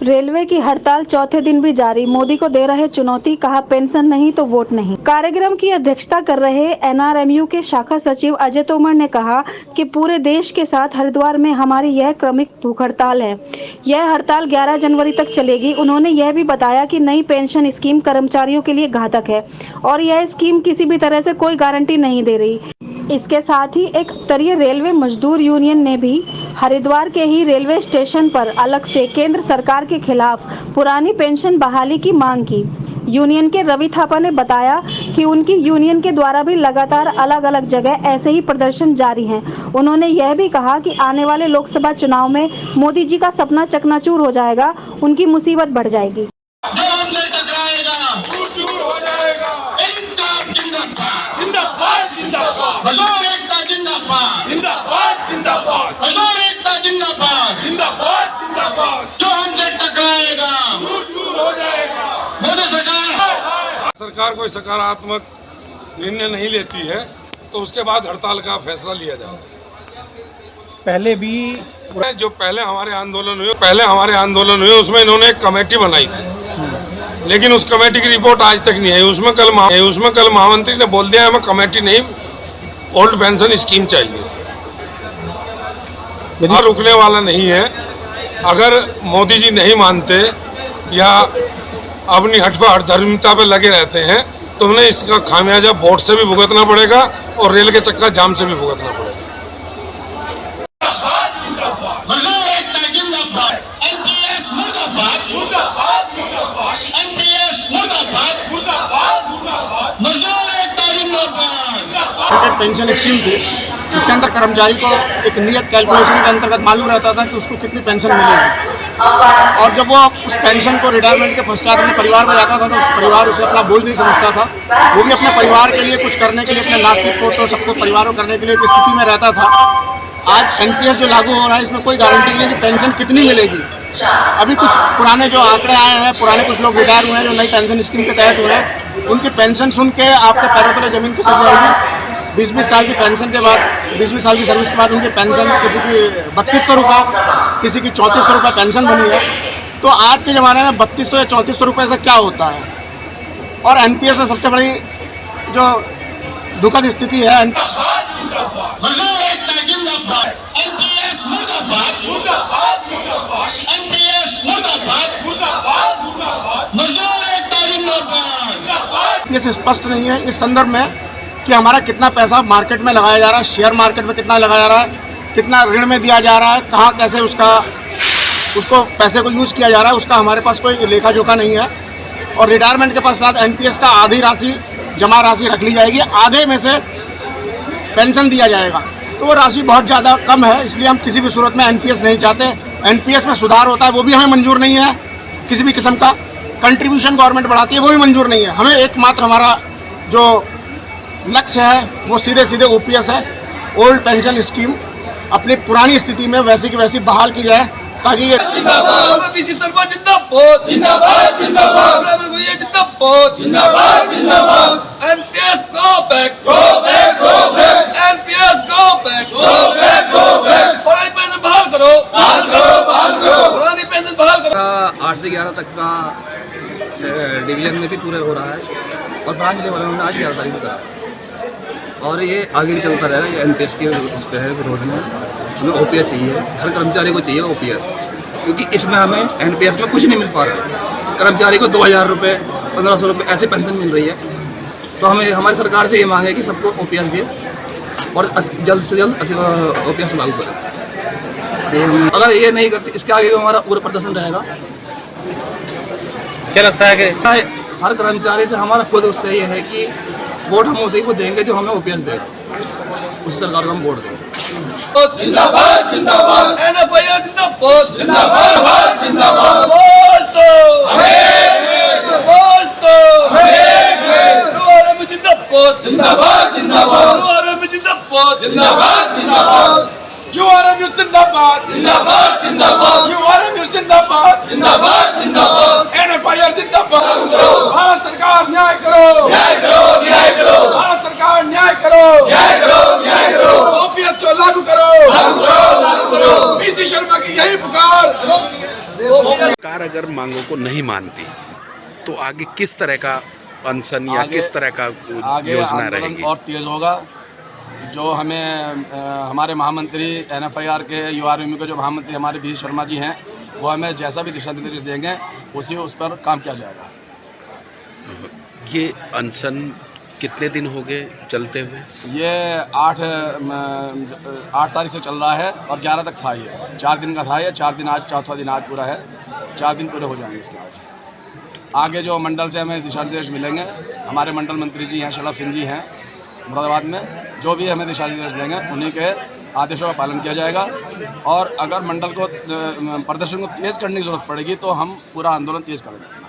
Railway की हड़ताल चौथे दिन भी जारी। मोदी को दे रहे चुनौती, कहा पेंशन नहीं तो वोट नहीं। कार्यक्रम की अध्यक्षता कर रहे एनआरएमयू के शाखा सचिव अजय तोमर ने कहा कि पूरे देश के साथ हरिद्वार में हमारी यह क्रमिक भूख हड़ताल है। यह हड़ताल 11 जनवरी तक चलेगी। उन्होंने यह भी बताया कि नई पेंशन स्कीम कर्मचारियों के लिए घातक है और यह स्कीम किसी भी तरह से कोई गारंटी नहीं दे रही। इसके साथ ही एक उत्तरीय रेलवे मजदूर यूनियन ने भी हरिद्वार के ही रेलवे स्टेशन पर अलग से केंद्र सरकार के खिलाफ पुरानी पेंशन बहाली की मांग की। यूनियन के रवि थापा ने बताया कि उनकी यूनियन के द्वारा भी लगातार अलग अलग जगह ऐसे ही प्रदर्शन जारी हैं। उन्होंने यह भी कहा कि आने वाले लोकसभा चुनाव में मोदी जी का सपना चकनाचूर हो जाएगा, उनकी मुसीबत बढ़ जाएगी। मजदूर एकता जिंदाबाद, जिंदाबाद जिंदाबाद, मजदूर एकता जिंदाबाद, जिंदाबाद जिंदाबाद। जो हमसे टकराएगा चूर चूर हो जाएगा। मोदी सरकार कोई सकारात्मक निर्णय नहीं लेती है तो उसके बाद हड़ताल का फैसला लिया जाएगा। पहले भी जो पहले हमारे आंदोलन हुए उसमें इन्होंने एक कमेटी बनाई थी, लेकिन उस कमेटी की रिपोर्ट आज तक नहीं आई। उसमें कल महामंत्री ने बोल दिया हमें कमेटी नहीं, ओल्ड पेंशन स्कीम चाहिए। हाँ, रुकने वाला नहीं है। अगर मोदी जी नहीं मानते या अपनी हठधर्मिता पे लगे रहते हैं तो उन्हें इसका खामियाजा वोट से भी भुगतना पड़ेगा और रेल के चक्का जाम से भी भुगतना पड़ेगा। पेंशन स्कीम थी जिसके अंदर कर्मचारी को एक नियत कैलकुलेशन के अंतर्गत मालूम रहता था कि उसको कितनी पेंशन मिलेगी, और जब वो उस पेंशन को रिटायरमेंट के पश्चात अपने परिवार में जाता था तो उस परिवार उसे अपना बोझ नहीं समझता था। वो भी अपने परिवार के लिए कुछ करने के लिए, अपने नाती पोतों सबको परिवार को करने के लिए एक स्थिति में रहता था। आज एनपीएस जो लागू हो रहा है इसमें कोई गारंटी नहीं है कि पेंशन कितनी मिलेगी। अभी कुछ पुराने जो आंकड़े आए हैं, पुराने कुछ लोग रिटायर हुए हैं जो नई पेंशन स्कीम के तहत हुए हैं, उनकी पेंशन सुन के आपके पैरों तले जमीन खिसक जाएगी। 20-20 साल की पेंशन के बाद, 20-20 साल की सर्विस के बाद उनकी पेंशन किसी की 3200 रुपये, किसी की 3400 रुपये पेंशन बनी है। तो आज के ज़माने में 3200 या 3400 रुपये से क्या होता है। और एनपीएस में सबसे बड़ी जो दुखद स्थिति है, ये स्पष्ट नहीं है इस संदर्भ में कि हमारा कितना पैसा मार्केट में लगाया जा रहा है, शेयर मार्केट में कितना लगाया जा रहा है, कितना ऋण में दिया जा रहा है, कहाँ कैसे उसको पैसे को यूज़ किया जा रहा है, उसका हमारे पास कोई लेखा जोखा नहीं है। और रिटायरमेंट के पश्चात एनपीएस का आधी राशि जमा राशि रख ली जाएगी, आधे में से पेंशन दिया जाएगा। तो वो राशि बहुत ज़्यादा कम है, इसलिए हम किसी भी सूरत में एनपीएस नहीं चाहते। एनपीएस में सुधार होता है वो भी हमें मंजूर नहीं है, किसी भी किस्म का कंट्रीब्यूशन गवर्नमेंट बढ़ाती है वो भी मंजूर नहीं है। हमें एकमात्र हमारा जो लक्ष्य है वो सीधे सीधे ओपीएस है। ओल्ड पेंशन स्कीम अपनी पुरानी स्थिति में वैसी की वैसी बहाल की जाए ताकि ये आठ से 11 तक का डिवीजन में भी पूरा हो रहा है और ब्रांच लेवल में आज 11 तारीख का, और ये आगे भी चलता रहेगा। ये एनपीएस के विरोध में हमें ओपीएस चाहिए, हर कर्मचारी को चाहिए ओपीएस, क्योंकि इसमें हमें एनपीएस में कुछ नहीं मिल पा रहा। कर्मचारी को 2000 रुपये, 1500 रुपये ऐसे पेंशन मिल रही है। तो हमें हमारी सरकार से ये मांग है कि सबको ओपीएस दे और जल्द से जल्द ओपीएस लागू करें। अगर ये नहीं करते इसके आगे भी हमारा पूरा प्रदर्शन रहेगा। क्या लगता है कि हर कर्मचारी से हमारा खुद उससे ये है कि वोट हम उसी को देंगे जो हमें ओपीएस देगा, उस सरकार को हम वोट देंगे। जिंदाबाद जिंदाबाद, एनएफआईआर जिंदाबाद, जिंदाबाद जिंदाबाद, वोट दो हमें, वोट दो हमें, यूआरएम जिंदाबाद, जिंदाबाद जिंदाबाद, यूआरएम जिंदाबाद, जिंदाबाद जिंदाबाद, यूआरएम जिंदाबाद, जिंदाबाद जिंदाबाद, यूआरएम जिंदाबाद, जिंदाबाद जिंदाबाद, एनएफआईआर जिंदाबाद। भारत सरकार न्याय करो, न्याय करो, न्याय करो, भारत सरकार न्याय करो, न्याय करो, न्याय करो, ओपीएस को लागू करो, लागू करो, लागू करो। पीसी शर्मा की यही पुकार। सरकार अगर मांगों को नहीं मानती तो आगे किस तरह का अनशन या आगे- किस तरह का आगे योजना आंदोलन रहेगी? और तेज होगा। जो हमें हमारे महामंत्री NFIR के URMU के जो महामंत्री हमारे बी शर्मा जी हैं, वो हमें जैसा भी दिशा निर्देश देंगे उस पर काम किया जाएगा। ये अनशन कितने दिन हो गए चलते हुए? ये 8 तारीख से चल रहा है और 11 तक था। ये 4 दिन का था। ये 4 दिन आज, चौथा दिन आज पूरा है। 4 दिन पूरे हो जाएंगे इसके आज। आगे जो मंडल से हमें दिशा निर्देश मिलेंगे, हमारे मंडल मंत्री जी हैं, शलभ सिंह जी हैं मुरादाबाद में, जो भी हमें दिशा निर्देश देंगे उन्हीं के आदेशों का पालन किया जाएगा। और अगर मंडल को प्रदर्शन को तेज़ करने की ज़रूरत पड़ेगी तो हम पूरा आंदोलन तेज़ करेंगे।